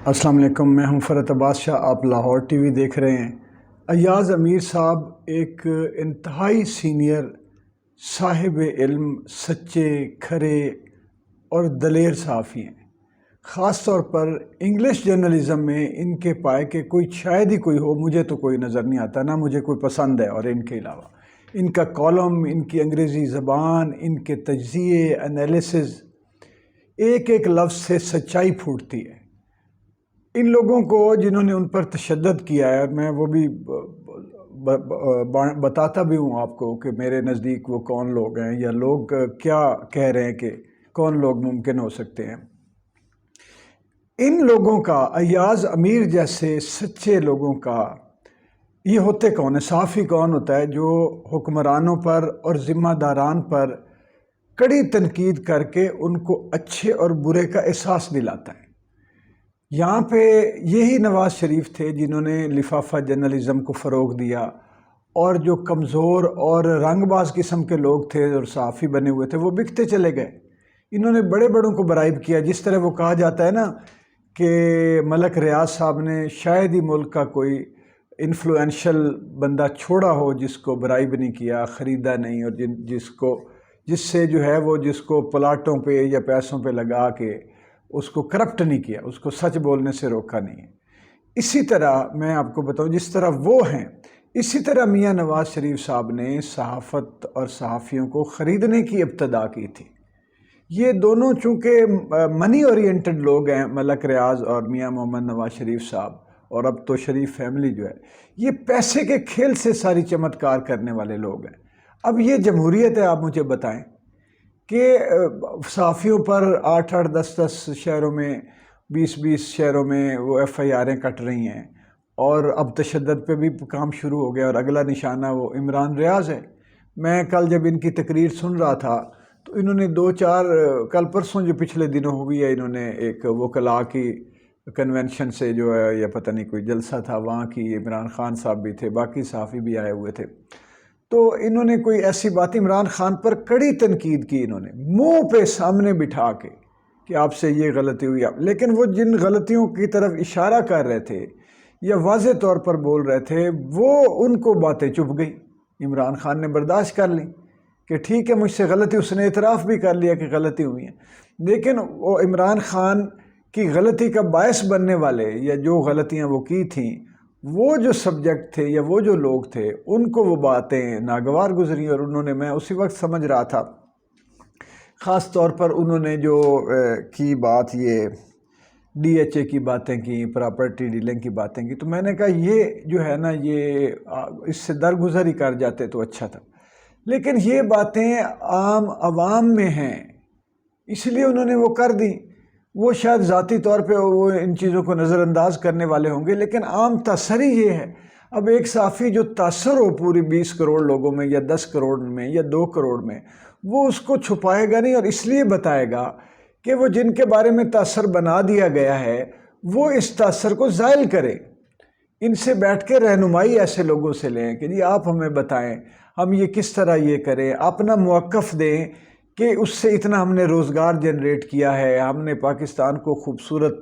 السلام علیکم، میں ہوں فرحت عباس شاہ، آپ لاہور ٹی وی دیکھ رہے ہیں۔ ایاز امیر صاحب ایک انتہائی سینئر صاحب علم، سچے، کھرے اور دلیر صحافی ہیں۔ خاص طور پر انگلش جرنلزم میں ان کے پائے کہ کوئی شاید ہی کوئی ہو، مجھے تو کوئی نظر نہیں آتا، نہ مجھے کوئی پسند ہے، اور ان کے علاوہ ان کا کالم، ان کی انگریزی زبان، ان کے تجزیے، انالیسز، ایک ایک لفظ سے سچائی پھوٹتی ہے۔ ان لوگوں کو جنہوں نے ان پر تشدد کیا ہے، اور میں وہ بھی بتاتا بھی ہوں آپ کو کہ میرے نزدیک وہ کون لوگ ہیں، یا لوگ کیا کہہ رہے ہیں کہ کون لوگ ممکن ہو سکتے ہیں۔ ان لوگوں کا، ایاز امیر جیسے سچے لوگوں کا، یہ ہوتے کون ہیں؟ صحافی کون ہوتا ہے جو حکمرانوں پر اور ذمہ داران پر کڑی تنقید کر کے ان کو اچھے اور برے کا احساس دلاتا ہے۔ یہاں پہ یہی نواز شریف تھے جنہوں نے لفافہ جرنلزم کو فروغ دیا، اور جو کمزور اور رنگ باز قسم کے لوگ تھے اور صحافی بنے ہوئے تھے وہ بکتے چلے گئے۔ انہوں نے بڑے بڑوں کو برائب کیا، جس طرح وہ کہا جاتا ہے نا کہ ملک ریاض صاحب نے شاید ہی ملک کا کوئی انفلوئنشل بندہ چھوڑا ہو جس کو برائب نہیں کیا، خریدا نہیں، اور جس سے جو ہے وہ جس کو پلاٹوں پہ یا پیسوں پہ لگا کے اس کو کرپٹ نہیں کیا، اس کو سچ بولنے سے روکا نہیں ہے۔ اسی طرح میں آپ کو بتاؤں، جس طرح وہ ہیں، اسی طرح میاں نواز شریف صاحب نے صحافت اور صحافیوں کو خریدنے کی ابتدا کی تھی۔ یہ دونوں چونکہ منی اورینٹڈ لوگ ہیں، ملک ریاض اور میاں محمد نواز شریف صاحب، اور اب تو شریف فیملی جو ہے، یہ پیسے کے کھیل سے ساری چمتکار کرنے والے لوگ ہیں۔ اب یہ جمہوریت ہے، آپ مجھے بتائیں کہ صحافیوں پر 8-8 10-10 شہروں میں، 20-20 شہروں میں وہ ایف آئی آریں کٹ رہی ہیں، اور اب تشدد پہ بھی کام شروع ہو گیا، اور اگلا نشانہ وہ عمران ریاض ہے۔ میں کل جب ان کی تقریر سن رہا تھا تو انہوں نے 2-4 کل پرسوں جو پچھلے دنوں ہوئی ہے، انہوں نے ایک وکلاء کی کنونشن سے جو ہے، یا پتہ نہیں کوئی جلسہ تھا وہاں کی، عمران خان صاحب بھی تھے، باقی صحافی بھی آئے ہوئے تھے، تو انہوں نے کوئی ایسی بات عمران خان پر کڑی تنقید کی، انہوں نے منہ پہ سامنے بٹھا کے کہ آپ سے یہ غلطی ہوئی۔ لیکن وہ جن غلطیوں کی طرف اشارہ کر رہے تھے یا واضح طور پر بول رہے تھے، وہ ان کو باتیں چبھ گئی۔ عمران خان نے برداشت کر لی کہ ٹھیک ہے، مجھ سے غلطی، اس نے اعتراف بھی کر لیا کہ غلطی ہوئی ہے، لیکن وہ عمران خان کی غلطی کا باعث بننے والے، یا جو غلطیاں وہ کی تھیں، وہ جو سبجیکٹ تھے یا وہ جو لوگ تھے، ان کو وہ باتیں ناگوار گزری، اور انہوں نے، میں اسی وقت سمجھ رہا تھا، خاص طور پر انہوں نے جو کی بات، یہ ڈی ایچ اے کی باتیں کی، پراپرٹی ڈیلنگ کی باتیں کی، تو میں نے کہا یہ جو ہے نا، یہ اس سے درگزر ہی کر جاتے تو اچھا تھا۔ لیکن یہ باتیں عام عوام میں ہیں، اس لیے انہوں نے وہ کر دی۔ وہ شاید ذاتی طور پہ وہ ان چیزوں کو نظر انداز کرنے والے ہوں گے، لیکن عام تاثر ہی یہ ہے۔ اب ایک صحافی جو تاثر ہو پوری 20 کروڑ لوگوں میں، یا 10 کروڑ میں، یا 2 کروڑ میں، وہ اس کو چھپائے گا نہیں، اور اس لیے بتائے گا کہ وہ جن کے بارے میں تاثر بنا دیا گیا ہے وہ اس تاثر کو زائل کرے۔ ان سے بیٹھ کے رہنمائی ایسے لوگوں سے لیں کہ جی آپ ہمیں بتائیں، ہم یہ کس طرح یہ کریں، اپنا موقف دیں کہ اس سے اتنا ہم نے روزگار جنریٹ کیا ہے، ہم نے پاکستان کو خوبصورت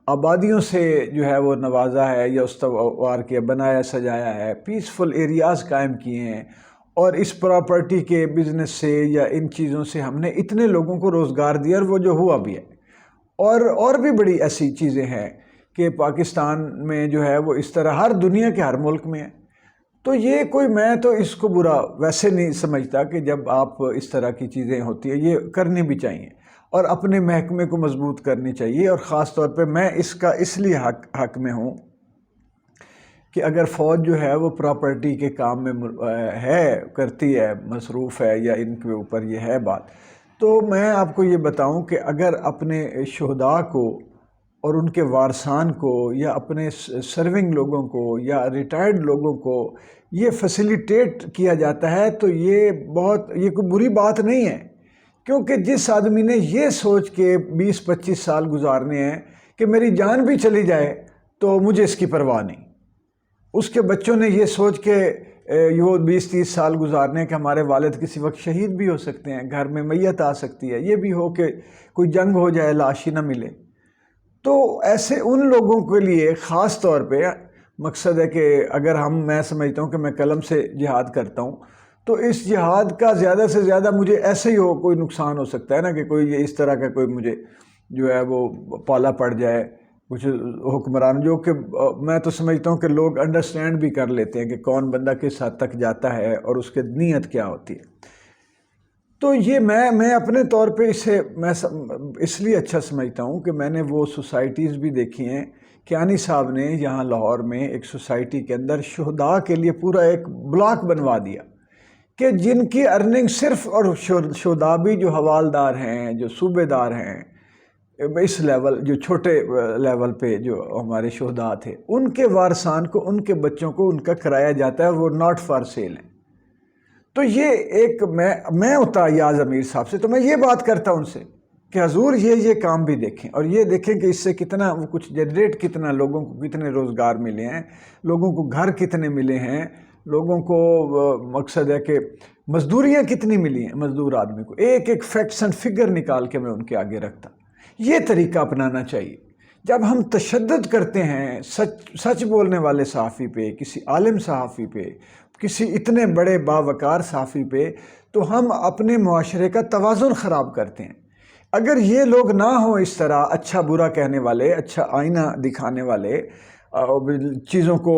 آبادیوں سے جو ہے وہ نوازا ہے، یا استوار کیا، بنایا سجایا ہے، پیسفل ایریاز قائم کیے ہیں، اور اس پراپرٹی کے بزنس سے یا ان چیزوں سے ہم نے اتنے لوگوں کو روزگار دیا، اور وہ جو ہوا بھی ہے۔ اور بھی بڑی ایسی چیزیں ہیں کہ پاکستان میں جو ہے وہ اس طرح ہر دنیا کے ہر ملک میں ہے۔ تو یہ کوئی، میں تو اس کو برا ویسے نہیں سمجھتا کہ جب آپ اس طرح کی چیزیں ہوتی ہیں، یہ کرنی بھی چاہیے، اور اپنے محکمے کو مضبوط کرنی چاہیے، اور خاص طور پہ میں اس لیے حق میں ہوں کہ اگر فوج جو ہے وہ پراپرٹی کے کام میں کرتی ہے، مصروف ہے، یا ان کے اوپر یہ ہے بات، تو میں آپ کو یہ بتاؤں کہ اگر اپنے شہداء کو اور ان کے وارثان کو، یا اپنے سرونگ لوگوں کو، یا ریٹائرڈ لوگوں کو یہ فیسیلیٹیٹ کیا جاتا ہے، تو یہ کوئی بری بات نہیں ہے، کیونکہ جس آدمی نے یہ سوچ کے 20-25 سال گزارنے ہیں کہ میری جان بھی چلی جائے تو مجھے اس کی پرواہ نہیں، اس کے بچوں نے یہ سوچ کے وہ 20-30 سال گزارنے کہ ہمارے والد کسی وقت شہید بھی ہو سکتے ہیں، گھر میں میت آ سکتی ہے، یہ بھی ہو کہ کوئی جنگ ہو جائے، لاش ہی نہ ملے، تو ایسے ان لوگوں کے لیے خاص طور پہ مقصد ہے کہ اگر میں سمجھتا ہوں کہ میں قلم سے جہاد کرتا ہوں تو اس جہاد کا زیادہ سے زیادہ مجھے ایسے ہی کوئی نقصان ہو سکتا ہے نا کہ کوئی اس طرح کا کوئی مجھے جو ہے وہ پالا پڑ جائے کچھ حکمران، جو کہ میں تو سمجھتا ہوں کہ لوگ انڈرسٹینڈ بھی کر لیتے ہیں کہ کون بندہ کس حد تک جاتا ہے اور اس کی نیت کیا ہوتی ہے۔ تو یہ میں اپنے طور پہ میں اس لیے اچھا سمجھتا ہوں کہ میں نے وہ سوسائٹیز بھی دیکھی ہیں۔ کیانی صاحب نے یہاں لاہور میں ایک سوسائٹی کے اندر شہداء کے لیے پورا ایک بلاک بنوا دیا کہ جن کی ارننگ صرف، اور شہداء بھی جو حوالدار ہیں، جو صوبے دار ہیں، اس لیول جو چھوٹے لیول پہ جو ہمارے شہداء تھے، ان کے وارثان کو، ان کے بچوں کو ان کا کرایا جاتا ہے، وہ ناٹ فار سیل ہیں۔ تو یہ ایک میں ہوتا یاز امیر صاحب سے تو میں یہ بات کرتا ان سے کہ حضور یہ کام بھی دیکھیں، اور یہ دیکھیں کہ اس سے کتنا وہ کچھ جنریٹ، کتنا لوگوں کو کتنے روزگار ملے ہیں، لوگوں کو گھر کتنے ملے ہیں، لوگوں کو مقصد ہے کہ مزدوریاں کتنی ملی ہیں مزدور آدمی کو، ایک فیکٹس اینڈ فگر نکال کے میں ان کے آگے رکھتا۔ یہ طریقہ اپنانا چاہیے۔ جب ہم تشدد کرتے ہیں سچ بولنے والے صحافی پہ، کسی عالم صحافی پہ، کسی اتنے بڑے باوقار صحافی پہ، تو ہم اپنے معاشرے کا توازن خراب کرتے ہیں۔ اگر یہ لوگ نہ ہوں اس طرح اچھا برا کہنے والے، اچھا آئینہ دکھانے والے، چیزوں کو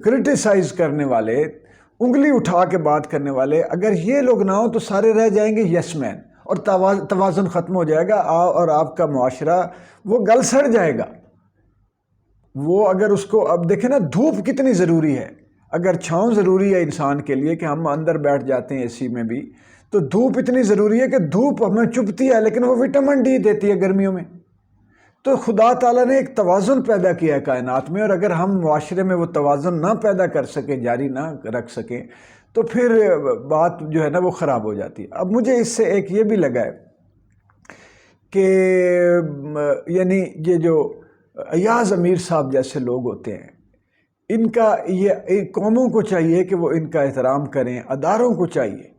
کرٹیسائز کرنے والے، انگلی اٹھا کے بات کرنے والے، اگر یہ لوگ نہ ہوں تو سارے رہ جائیں گے یس مین، اور توازن ختم ہو جائے گا، اور آپ کا معاشرہ وہ گل سڑ جائے گا۔ وہ اگر اس کو اب دیکھیں نا، دھوپ کتنی ضروری ہے، اگر چھاؤں ضروری ہے انسان کے لیے کہ ہم اندر بیٹھ جاتے ہیں اے سی میں بھی، تو دھوپ اتنی ضروری ہے کہ دھوپ ہمیں چبھتی ہے لیکن وہ وٹامن ڈی دیتی ہے گرمیوں میں۔ تو خدا تعالیٰ نے ایک توازن پیدا کیا ہے کائنات میں، اور اگر ہم معاشرے میں وہ توازن نہ پیدا کر سکیں، جاری نہ رکھ سکیں، تو پھر بات جو ہے نا وہ خراب ہو جاتی ہے۔ اب مجھے اس سے ایک یہ بھی لگا ہے کہ یعنی یہ جو ایاز امیر صاحب جیسے لوگ ہوتے ہیں، ان کا یہ قوموں کو چاہیے کہ وہ ان کا احترام کریں، اداروں کو چاہیے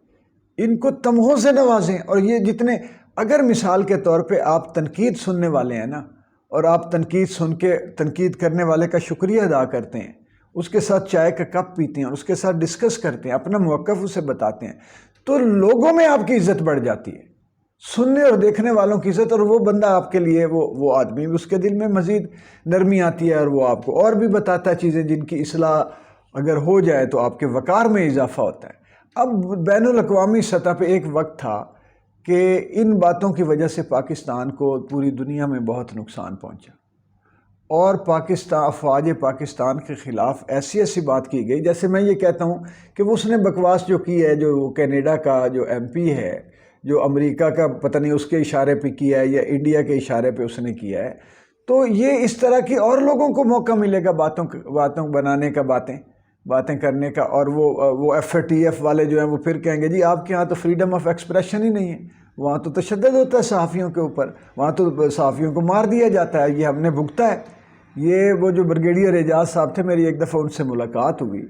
ان کو تمغوں سے نوازیں۔ اور یہ جتنے، اگر مثال کے طور پہ آپ تنقید سننے والے ہیں نا، اور آپ تنقید سن کے تنقید کرنے والے کا شکریہ ادا کرتے ہیں، اس کے ساتھ چائے کا کپ پیتے ہیں، اس کے ساتھ ڈسکس کرتے ہیں، اپنا موقف اسے بتاتے ہیں، تو لوگوں میں آپ کی عزت بڑھ جاتی ہے، سننے اور دیکھنے والوں کی عزت، اور وہ بندہ آپ کے لیے وہ آدمی، اس کے دل میں مزید نرمی آتی ہے، اور وہ آپ کو اور بھی بتاتا ہے چیزیں جن کی اصلاح اگر ہو جائے تو آپ کے وقار میں اضافہ ہوتا ہے۔ اب بین الاقوامی سطح پہ ایک وقت تھا کہ ان باتوں کی وجہ سے پاکستان کو پوری دنیا میں بہت نقصان پہنچا، اور افواج پاکستان کے خلاف ایسی بات کی گئی، جیسے میں یہ کہتا ہوں کہ وہ اس نے بکواس جو کی ہے، جو کینیڈا کا جو ایم پی ہے، جو امریکہ کا پتہ نہیں اس کے اشارے پہ کیا ہے یا انڈیا کے اشارے پہ اس نے کیا ہے، تو یہ اس طرح کی اور لوگوں کو موقع ملے گا باتوں بنانے کا، باتیں کرنے کا، اور وہ ایف اے ٹی ایف والے جو ہیں وہ پھر کہیں گے جی آپ کے ہاں تو فریڈم آف ایکسپریشن ہی نہیں ہے، وہاں تو تشدد ہوتا ہے صحافیوں کے اوپر، وہاں تو صحافیوں کو مار دیا جاتا ہے، یہ ہم نے بھگتا ہے۔ یہ وہ جو بریگیڈیئر اعجاز صاحب تھے، میری ایک دفعہ ان سے ملاقات ہوئی،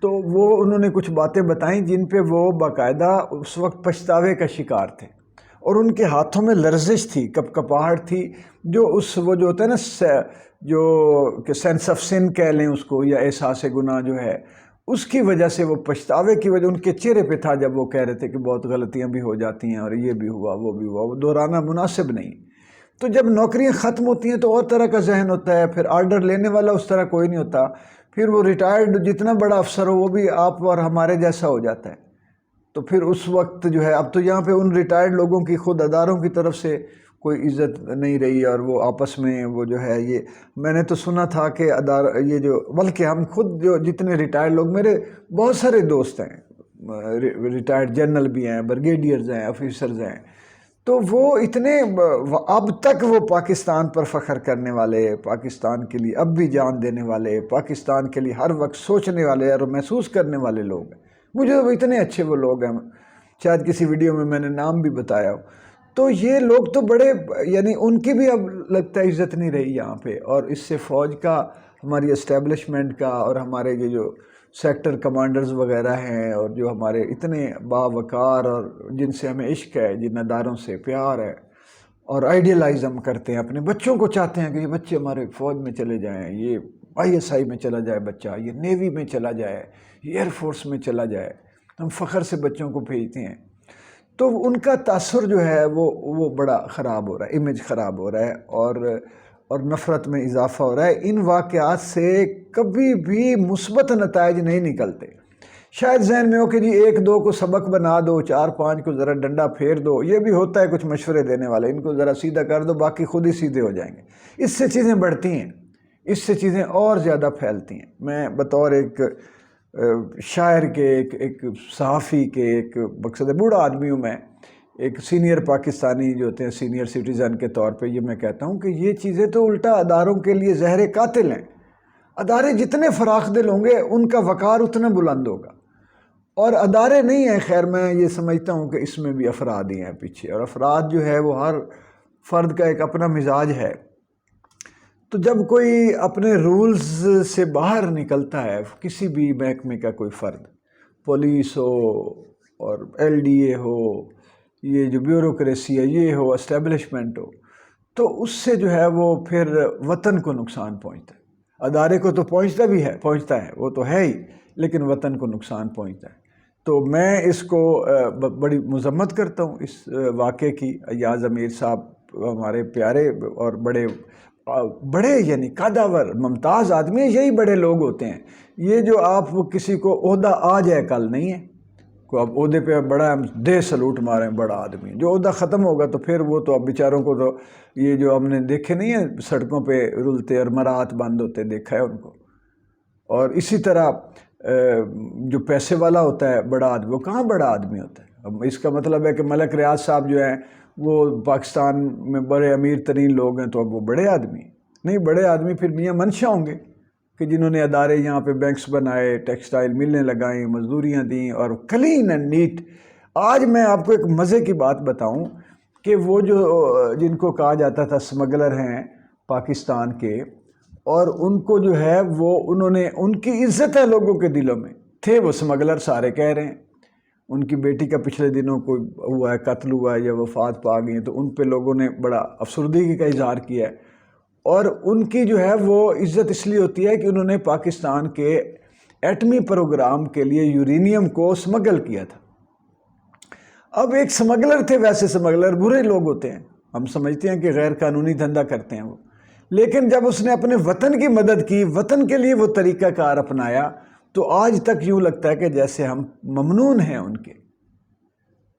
تو انہوں نے کچھ باتیں بتائیں جن پہ وہ باقاعدہ اس وقت پچھتاوے کا شکار تھے، اور ان کے ہاتھوں میں لرزش تھی، کپکپاہٹ تھی، جو جو ہوتا ہے نا، جو کہ سینس آف سن کہہ لیں اس کو، یا احساس گناہ جو ہے، اس کی وجہ سے، وہ پچھتاوے کی وجہ ان کے چہرے پہ تھا جب وہ کہہ رہے تھے کہ بہت غلطیاں بھی ہو جاتی ہیں، اور یہ بھی ہوا وہ بھی ہوا، وہ دہرانا مناسب نہیں۔ تو جب نوکریاں ختم ہوتی ہیں تو اور طرح کا ذہن ہوتا ہے، پھر آرڈر لینے والا اس طرح کوئی نہیں ہوتا، پھر وہ ریٹائرڈ جتنا بڑا افسر ہو وہ بھی آپ اور ہمارے جیسا ہو جاتا ہے۔ تو پھر اس وقت جو ہے، اب تو یہاں پہ ان ریٹائرڈ لوگوں کی خود اداروں کی طرف سے کوئی عزت نہیں رہی، اور وہ آپس میں وہ جو ہے، یہ میں نے تو سنا تھا کہ یہ جو، بلکہ ہم خود جو جتنے ریٹائرڈ لوگ، میرے بہت سارے دوست ہیں ریٹائرڈ جنرل بھی ہیں، بریگیڈیئرز ہیں، آفیسرز ہیں، تو وہ اتنے اب تک وہ پاکستان پر فخر کرنے والے، پاکستان کے لیے اب بھی جان دینے والے، پاکستان کے لیے ہر وقت سوچنے والے اور محسوس کرنے والے لوگ ہیں۔ مجھے وہ اتنے اچھے وہ لوگ ہیں، شاید کسی ویڈیو میں نے نام بھی بتایا ہو۔ تو یہ لوگ تو بڑے، یعنی ان کی بھی اب لگتا ہے عزت نہیں رہی یہاں پہ، اور اس سے فوج کا، ہماری اسٹیبلشمنٹ کا، اور ہمارے یہ جو سیکٹر کمانڈرز وغیرہ ہیں، اور جو ہمارے اتنے باوقار اور جن سے ہمیں عشق ہے، جن اداروں سے پیار ہے، اور آئیڈیلائز ہم کرتے ہیں، اپنے بچوں کو چاہتے ہیں کہ یہ بچے ہمارے فوج میں چلے جائیں، یہ ISI میں چلا جائے بچہ، یہ نیوی میں چلا جائے، یہ ایئر فورس میں چلا جائے، ہم فخر سے بچوں کو بھیجتے ہیں۔ تو ان کا تاثر جو ہے وہ بڑا خراب ہو رہا ہے، امیج خراب ہو رہا ہے، اور نفرت میں اضافہ ہو رہا ہے۔ ان واقعات سے کبھی بھی مثبت نتائج نہیں نکلتے۔ شاید ذہن میں ہو کہ جی 1-2 کو سبق بنا دو، 4-5 کو ذرا ڈنڈا پھیر دو، یہ بھی ہوتا ہے کچھ مشورے دینے والے، ان کو ذرا سیدھا کر دو، باقی خود ہی سیدھے ہو جائیں گے۔ اس سے چیزیں بڑھتی ہیں، اس سے چیزیں اور زیادہ پھیلتی ہیں۔ میں بطور ایک شاعر کے، ایک صحافی کے، ایک مقصد بوڑھا آدمی ہوں، میں ایک سینئر پاکستانی جو ہوتے ہیں، سینئر سٹیزن کے طور پہ یہ میں کہتا ہوں کہ یہ چیزیں تو الٹا اداروں کے لیے زہر قاتل ہیں۔ ادارے جتنے فراخ دل ہوں گے ان کا وقار اتنا بلند ہوگا، اور ادارے نہیں ہیں، خیر میں یہ سمجھتا ہوں کہ اس میں بھی افراد ہی ہیں پیچھے، اور افراد جو ہے وہ ہر فرد کا ایک اپنا مزاج ہے۔ تو جب کوئی اپنے رولز سے باہر نکلتا ہے، کسی بھی محکمے کا کوئی فرد، پولیس ہو اور LDA ہو، یہ جو بیوروکریسی ہے یہ ہو، اسٹیبلشمنٹ ہو، تو اس سے جو ہے وہ پھر وطن کو نقصان پہنچتا ہے۔ ادارے کو تو پہنچتا ہے، وہ تو ہے ہی، لیکن وطن کو نقصان پہنچتا ہے۔ تو میں اس کو بڑی مذمت کرتا ہوں، اس واقعے کی۔ ایاز امیر صاحب ہمارے پیارے اور بڑے یعنی قداور ممتاز آدمی ہیں، یہی بڑے لوگ ہوتے ہیں۔ یہ جو آپ کسی کو عہدہ آ جائے کل نہیں ہے، کو اب عہدے پہ بڑا ہم دے سلوٹ ماریں، بڑا آدمی، جو عہدہ ختم ہوگا تو پھر وہ تو اب بیچاروں کو تو یہ جو ہم نے دیکھے نہیں ہیں سڑکوں پہ رلتے اور مراحت بند ہوتے، دیکھا ہے ان کو۔ اور اسی طرح جو پیسے والا ہوتا ہے بڑا آدمی، وہ کہاں بڑا آدمی ہوتا ہے؟ اب اس کا مطلب ہے کہ ملک ریاض صاحب جو ہیں وہ پاکستان میں بڑے امیر ترین لوگ ہیں، تو اب وہ بڑے آدمی نہیں۔ بڑے آدمی پھر میاں منشا ہوں گے کہ جنہوں نے ادارے یہاں پہ بینکس بنائے، ٹیکسٹائل ملیں لگائیں، مزدوریاں دیں، اور کلین اینڈ نیٹ۔ آج میں آپ کو ایک مزے کی بات بتاؤں کہ وہ جو جن کو کہا جاتا تھا سمگلر ہیں پاکستان کے، اور ان کو جو ہے وہ انہوں نے، ان کی عزت ہے لوگوں کے دلوں میں، تھے وہ سمگلر سارے کہہ رہے ہیں۔ ان کی بیٹی کا پچھلے دنوں کوئی ہوا ہے، قتل ہوا ہے یا وفات پا گئی ہیں، تو ان پہ لوگوں نے بڑا افسردگی کا اظہار کیا ہے۔ اور ان کی جو ہے وہ عزت اس لیے ہوتی ہے کہ انہوں نے پاکستان کے ایٹمی پروگرام کے لیے یورینیم کو سمگل کیا تھا۔ اب ایک سمگلر تھے، ویسے سمگلر برے لوگ ہوتے ہیں، ہم سمجھتے ہیں کہ غیر قانونی دھندا کرتے ہیں وہ، لیکن جب اس نے اپنے وطن کی مدد کی، وطن کے لیے وہ طریقہ کار اپنایا، تو آج تک یوں لگتا ہے کہ جیسے ہم ممنون ہیں ان کے۔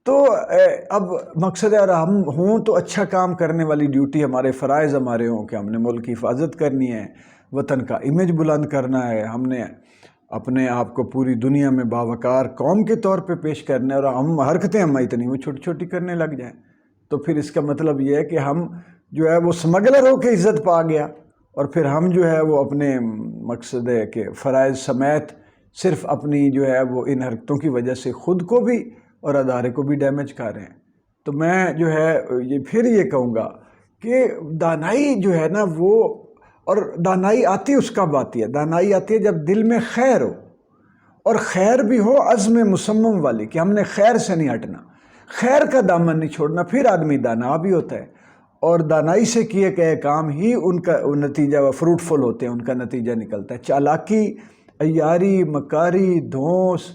تو اب مقصد ہے، اور ہم ہوں تو اچھا کام کرنے والی ڈیوٹی ہمارے فرائض ہمارے ہوں کہ ہم نے ملک کی حفاظت کرنی ہے، وطن کا امیج بلند کرنا ہے، ہم نے اپنے آپ کو پوری دنیا میں باوقار قوم کے طور پہ پیش کرنا ہے، اور ہم حرکتیں ہم اتنی وہ چھوٹی چھوٹی کرنے لگ جائیں، تو پھر اس کا مطلب یہ ہے کہ ہم جو ہے وہ سمگلر ہو کے عزت پا گیا، اور پھر ہم جو ہے وہ اپنے مقصد ہے کہ فرائض سمیت صرف اپنی جو ہے وہ ان حرکتوں کی وجہ سے خود کو بھی اور ادارے کو بھی ڈیمیج کر رہے ہیں۔ تو میں جو ہے یہ کہوں گا کہ دانائی جو ہے نا وہ، اور دانائی آتی اس کب آتی ہے؟ دانائی آتی ہے جب دل میں خیر ہو، اور خیر بھی ہو عزم مصمم والی، کہ ہم نے خیر سے نہیں ہٹنا، خیر کا دامن نہیں چھوڑنا، پھر آدمی دانا بھی ہوتا ہے، اور دانائی سے کیے گئے کام ہی ان کا نتیجہ فروٹفل ہوتے ہیں، ان کا نتیجہ نکلتا ہے۔ چالاکی، عیاری، مکاری، دھونس،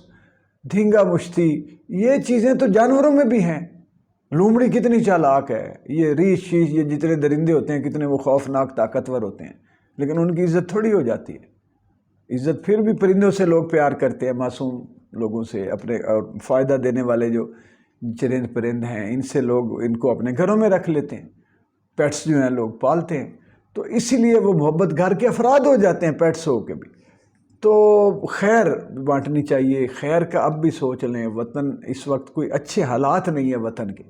دھینگا مشتی، یہ چیزیں تو جانوروں میں بھی ہیں۔ لومڑی کتنی چالاک ہے، یہ ریچھ شیش، یہ جتنے درندے ہوتے ہیں کتنے وہ خوفناک طاقتور ہوتے ہیں، لیکن ان کی عزت تھوڑی ہو جاتی ہے۔ عزت پھر بھی پرندوں سے لوگ پیار کرتے ہیں، معصوم لوگوں سے، اپنے اور فائدہ دینے والے جو چرند پرند ہیں ان سے لوگ ان کو اپنے گھروں میں رکھ لیتے ہیں، پیٹس جو ہیں لوگ پالتے ہیں، تو اسی لیے وہ محبت گھر کے افراد ہو جاتے ہیں پیٹس ہو کے بھی۔ تو خیر بانٹنی چاہیے، خیر کا اب بھی سوچ لیں۔ وطن اس وقت کوئی اچھے حالات نہیں ہے وطن کے،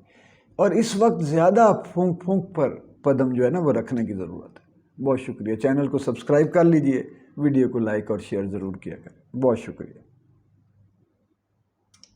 اور اس وقت زیادہ پھونک پھونک پر قدم جو ہے نا وہ رکھنے کی ضرورت ہے۔ بہت شکریہ، چینل کو سبسکرائب کر لیجئے، ویڈیو کو لائک اور شیئر ضرور کیا کریں۔ بہت شکریہ۔